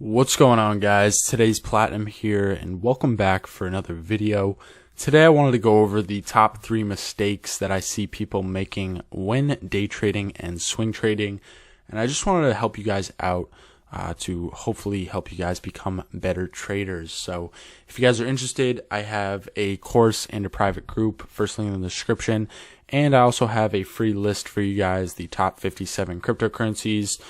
What's going on, guys? Today's Platinum here, and welcome back for another video. Today I wanted to go over the top 3 mistakes that I see people making when day trading and swing trading, and I just wanted to help you guys out to hopefully help you guys become better traders. So if you guys are interested, I have a course and a private group, first link in the description, and I also have a free list for you guys, the top 57 cryptocurrencies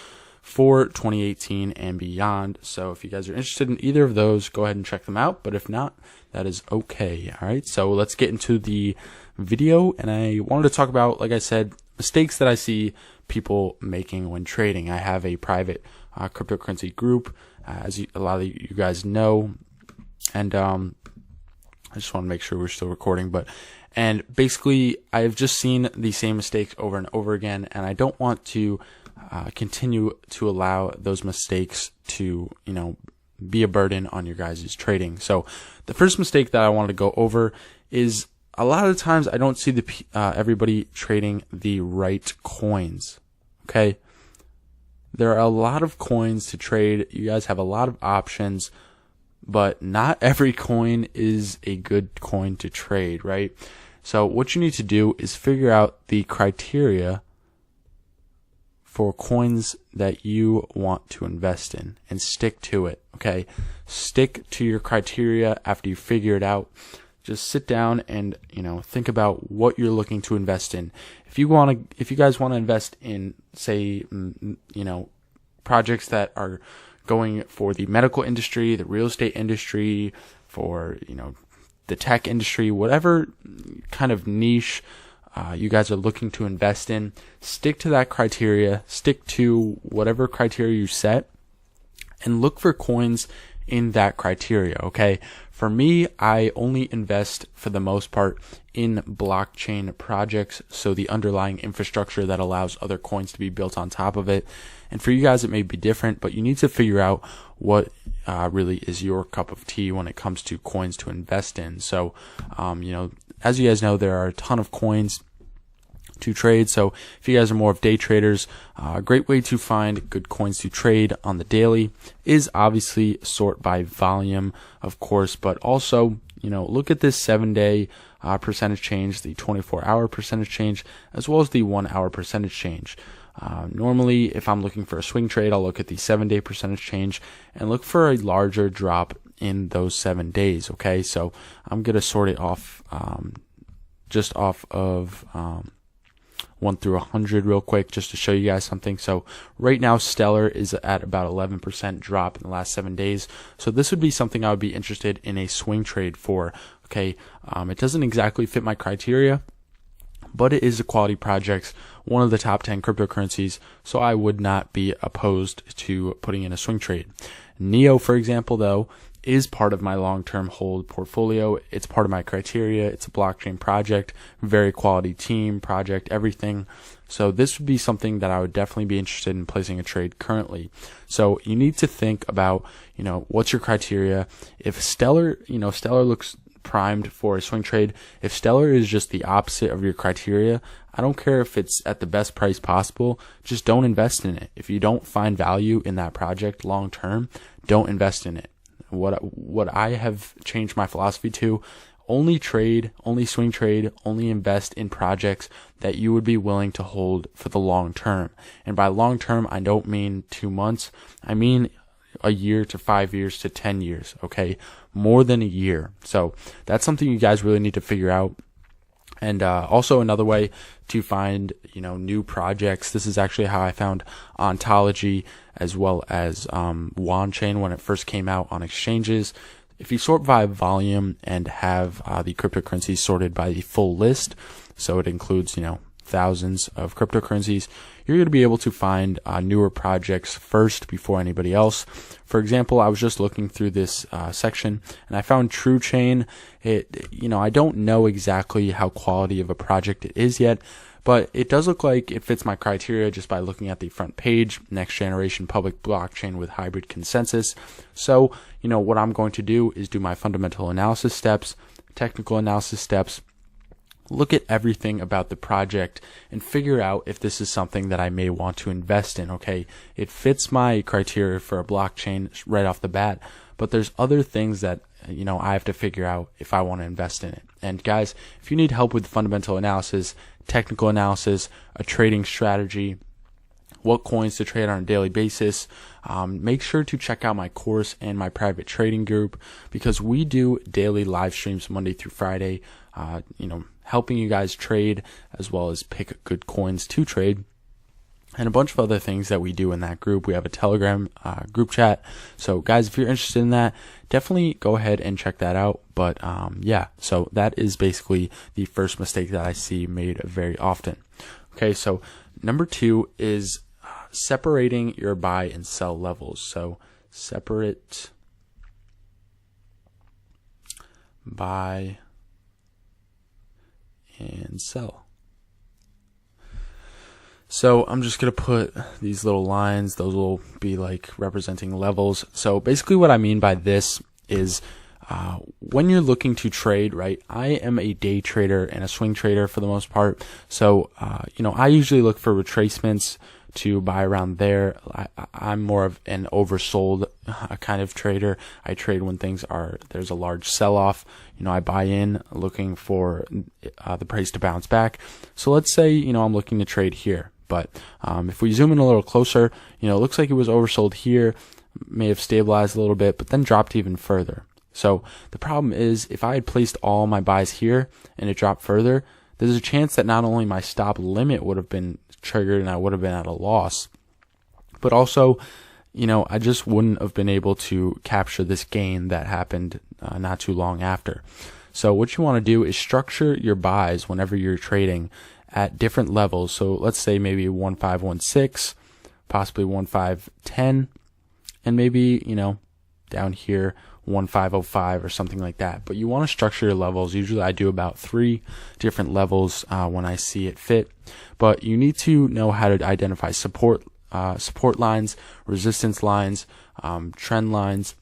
for 2018 and beyond. So if you guys are interested in either of those, go ahead and check them out, but if not, that is okay. All right, so let's get into the video, and I wanted to talk about, like I said, mistakes that I see people making when trading. I have a private cryptocurrency group, as a lot of you guys know, and I just want to make sure we're still recording, and basically I've just seen the same mistakes over and over again, and I don't want to continue to allow those mistakes to, be a burden on your guys' trading. So the first mistake that I wanted to go over is a lot of the times I don't see everybody trading the right coins. Okay. There are a lot of coins to trade. You guys have a lot of options, but not every coin is a good coin to trade, right? So what you need to do is figure out the criteria for coins that you want to invest in and stick to it. Okay, stick to your criteria after you figure it out. Just sit down and think about what you're looking to invest in. If you guys want to invest in, say, projects that are going for the medical industry, the real estate industry, for the tech industry, whatever kind of niche you guys are looking to invest in, stick to that criteria, stick to whatever criteria you set, and look for coins in that criteria, okay? For me, I only invest, for the most part, in blockchain projects, so the underlying infrastructure that allows other coins to be built on top of it. And for you guys, it may be different, but you need to figure out what really is your cup of tea when it comes to coins to invest in. So, as you guys know, there are a ton of coins to trade. So if you guys are more of day traders, a great way to find good coins to trade on the daily is obviously sort by volume, of course, but also, look at this 7-day percentage change, the 24-hour percentage change, as well as the 1-hour percentage change. Normally, if I'm looking for a swing trade, I'll look at the 7-day percentage change and look for a larger drop in those 7 days. Okay, so I'm gonna sort it off, just off of 1 through 100 real quick, just to show you guys something. So right now, Stellar is at about 11% drop in the last 7 days. So this would be something I would be interested in a swing trade for. Okay, it doesn't exactly fit my criteria, but it is a quality project, one of the top 10 cryptocurrencies, so I would not be opposed to putting in a swing trade. Neo, for example, though, is part of my long-term hold portfolio. It's part of my criteria. It's a blockchain project, very quality team, project, everything. So this would be something that I would definitely be interested in placing a trade currently. So you need to think about, what's your criteria. If Stellar looks primed for a swing trade, if Stellar is just the opposite of your criteria, I don't care if it's at the best price possible, just don't invest in it. If you don't find value in that project long term, don't invest in it. What I have changed my philosophy to, only swing trade, only invest in projects that you would be willing to hold for the long term. And by long term, I don't mean 2 months. I mean a year to 5 years to 10 years, okay? More than a year. So that's something you guys really need to figure out. And also another way to find, new projects. This is actually how I found Ontology as well as WanChain when it first came out on exchanges. If you sort by volume and have the cryptocurrencies sorted by the full list, so it includes, thousands of cryptocurrencies, you're going to be able to find newer projects first before anybody else. For example, I was just looking through this section and I found TrueChain. I don't know exactly how quality of a project it is yet, but it does look like it fits my criteria just by looking at the front page, next generation public blockchain with hybrid consensus. So, what I'm going to do is do my fundamental analysis steps, technical analysis steps, look at everything about the project and figure out if this is something that I may want to invest in. Okay, it fits my criteria for a blockchain right off the bat, but there's other things that I have to figure out if I want to invest in it. And guys, if you need help with fundamental analysis, technical analysis, a trading strategy, what coins to trade on a daily basis, make sure to check out my course and my private trading group, because we do daily live streams Monday through Friday, helping you guys trade as well as pick good coins to trade, and a bunch of other things that we do in that group. We have a Telegram group chat. So guys, if you're interested in that, definitely go ahead and check that out. But yeah, so that is basically the first mistake that I see made very often. Okay, so number 2 is separating your buy and sell levels. So separate buy and sell. So I'm just going to put these little lines. Those will be like representing levels. So basically what I mean by this is when you're looking to trade, right? I am a day trader and a swing trader for the most part. So, I usually look for retracements to buy around there. I'm more of an oversold kind of trader. I trade when there's a large sell-off. I buy in looking for the price to bounce back. So let's say, I'm looking to trade here. But if we zoom in a little closer, it looks like it was oversold here, may have stabilized a little bit, but then dropped even further. So the problem is, if I had placed all my buys here and it dropped further, there's a chance that not only my stop limit would have been triggered and I would have been at a loss, but also, I just wouldn't have been able to capture this gain that happened not too long after. So what you want to do is structure your buys whenever you're trading at different levels. So let's say maybe 1516, possibly 1510, and maybe, down here 1505 or something like that. But you want to structure your levels. Usually I do about 3 different levels when I see it fit. But you need to know how to identify support lines, resistance lines, trend lines.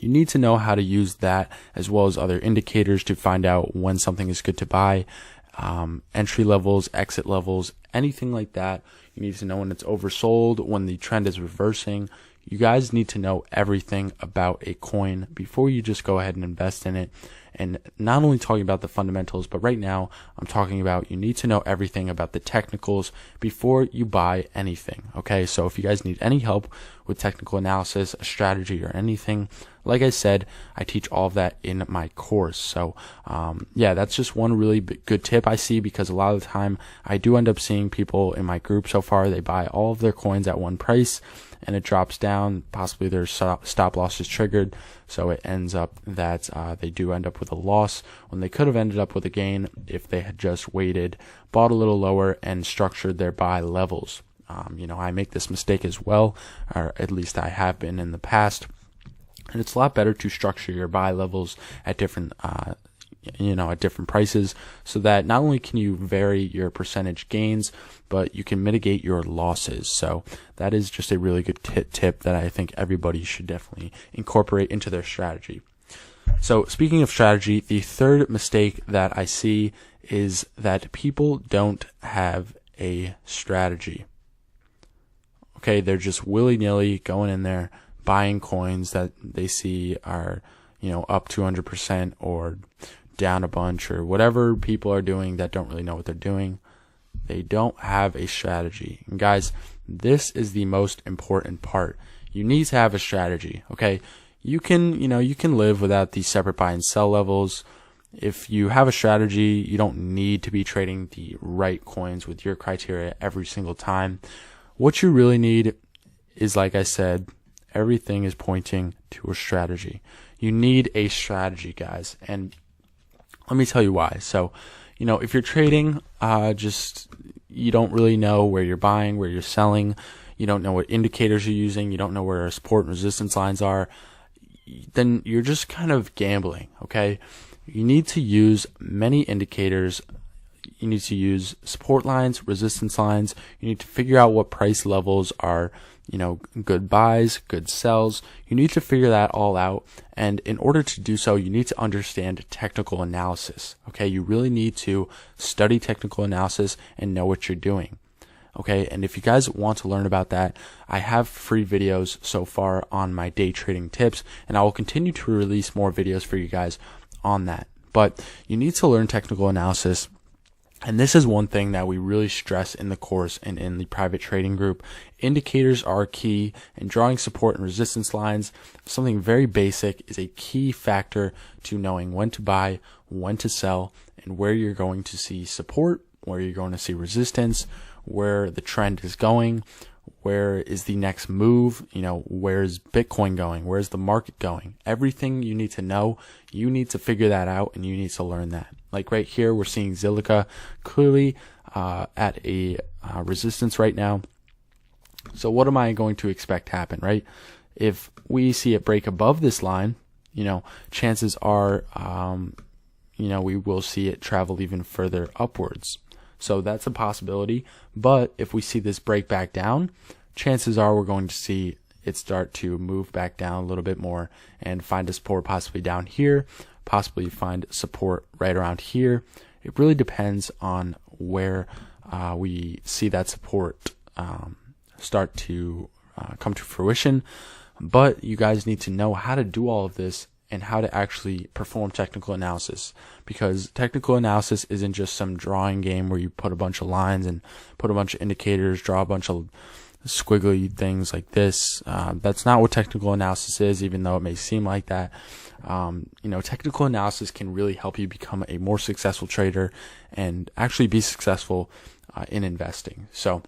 You need to know how to use that as well as other indicators to find out when something is good to buy, entry levels, exit levels, anything like that. You need to know when it's oversold, when the trend is reversing. You guys need to know everything about a coin before you just go ahead and invest in it. And not only talking about the fundamentals, but right now I'm talking about you need to know everything about the technicals before you buy anything. Okay, so if you guys need any help with technical analysis, a strategy, or anything, like I said, I teach all of that in my course. So yeah, that's just one really good tip I see, because a lot of the time I do end up seeing people in my group so far, they buy all of their coins at one price and it drops down, possibly their stop loss is triggered, so it ends up that they do end up with a loss when they could have ended up with a gain if they had just waited, bought a little lower, and structured their buy levels. I make this mistake as well, or at least I have been in the past, and it's a lot better to structure your buy levels at different at different prices, so that not only can you vary your percentage gains, but you can mitigate your losses. So that is just a really good tip that I think everybody should definitely incorporate into their strategy. So speaking of strategy, the third mistake that I see is that people don't have a strategy. Okay, they're just willy-nilly going in there, buying coins that they see are, up 200% or down a bunch, or whatever people are doing that don't really know what they're doing. They don't have a strategy. And guys, this is the most important part. You need to have a strategy. Okay, you can live without these separate buy and sell levels. If you have a strategy, you don't need to be trading the right coins with your criteria every single time. What you really need is, like I said, everything is pointing to a strategy. You need a strategy, guys, and let me tell you why. So, if you're trading, you don't really know where you're buying, where you're selling, you don't know what indicators you're using, you don't know where support and resistance lines are, then you're just kind of gambling, okay? You need to use many indicators. You need to use support lines, resistance lines. You need to figure out what price levels are, good buys, good sells. You need to figure that all out. And in order to do so, you need to understand technical analysis. Okay. You really need to study technical analysis and know what you're doing. Okay. And if you guys want to learn about that, I have free videos so far on my day trading tips, and I will continue to release more videos for you guys on that. But you need to learn technical analysis. And this is one thing that we really stress in the course and in the private trading group. Indicators are key, and drawing support and resistance lines, something very basic, is a key factor to knowing when to buy, when to sell, and where you're going to see support, where you're going to see resistance, where the trend is going, where is the next move, where's Bitcoin going, where's the market going. Everything you need to know, you need to figure that out, and you need to learn that. Like right here, we're seeing Zilliqa clearly at a resistance right now. So what am I going to expect happen, right? If we see it break above this line, chances are, we will see it travel even further upwards. So that's a possibility. But if we see this break back down, chances are we're going to see it start to move back down a little bit more and find a support possibly down here, possibly find support right around here. It really depends on where we see that support start to come to fruition. But you guys need to know how to do all of this and how to actually perform technical analysis, because technical analysis isn't just some drawing game where you put a bunch of lines and put a bunch of indicators, draw a bunch of squiggly things like this. That's not what technical analysis is, even though it may seem like that. Technical analysis can really help you become a more successful trader and actually be successful in investing. So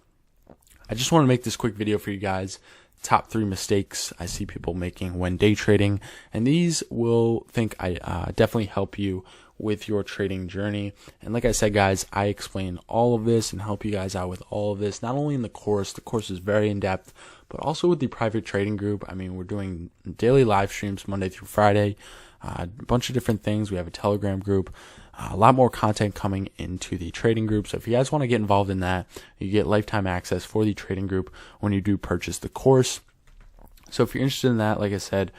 I just want to make this quick video for you guys. Top 3 mistakes I see people making when day trading, and these will definitely help you with your trading journey. And like I said, guys, I explain all of this and help you guys out with all of this, not only in the course is very in depth, but also with the private trading group. I mean, we're doing daily live streams Monday through Friday, a bunch of different things. We have a Telegram group, a lot more content coming into the trading group. So if you guys want to get involved in that, you get lifetime access for the trading group when you do purchase the course. So if you're interested in that, like I said,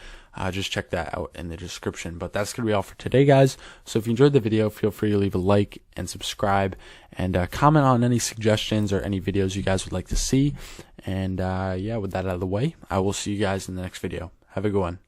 just check that out in the description. But that's going to be all for today, guys. So if you enjoyed the video, feel free to leave a like and subscribe, and comment on any suggestions or any videos you guys would like to see. And with that out of the way, I will see you guys in the next video. Have a good one.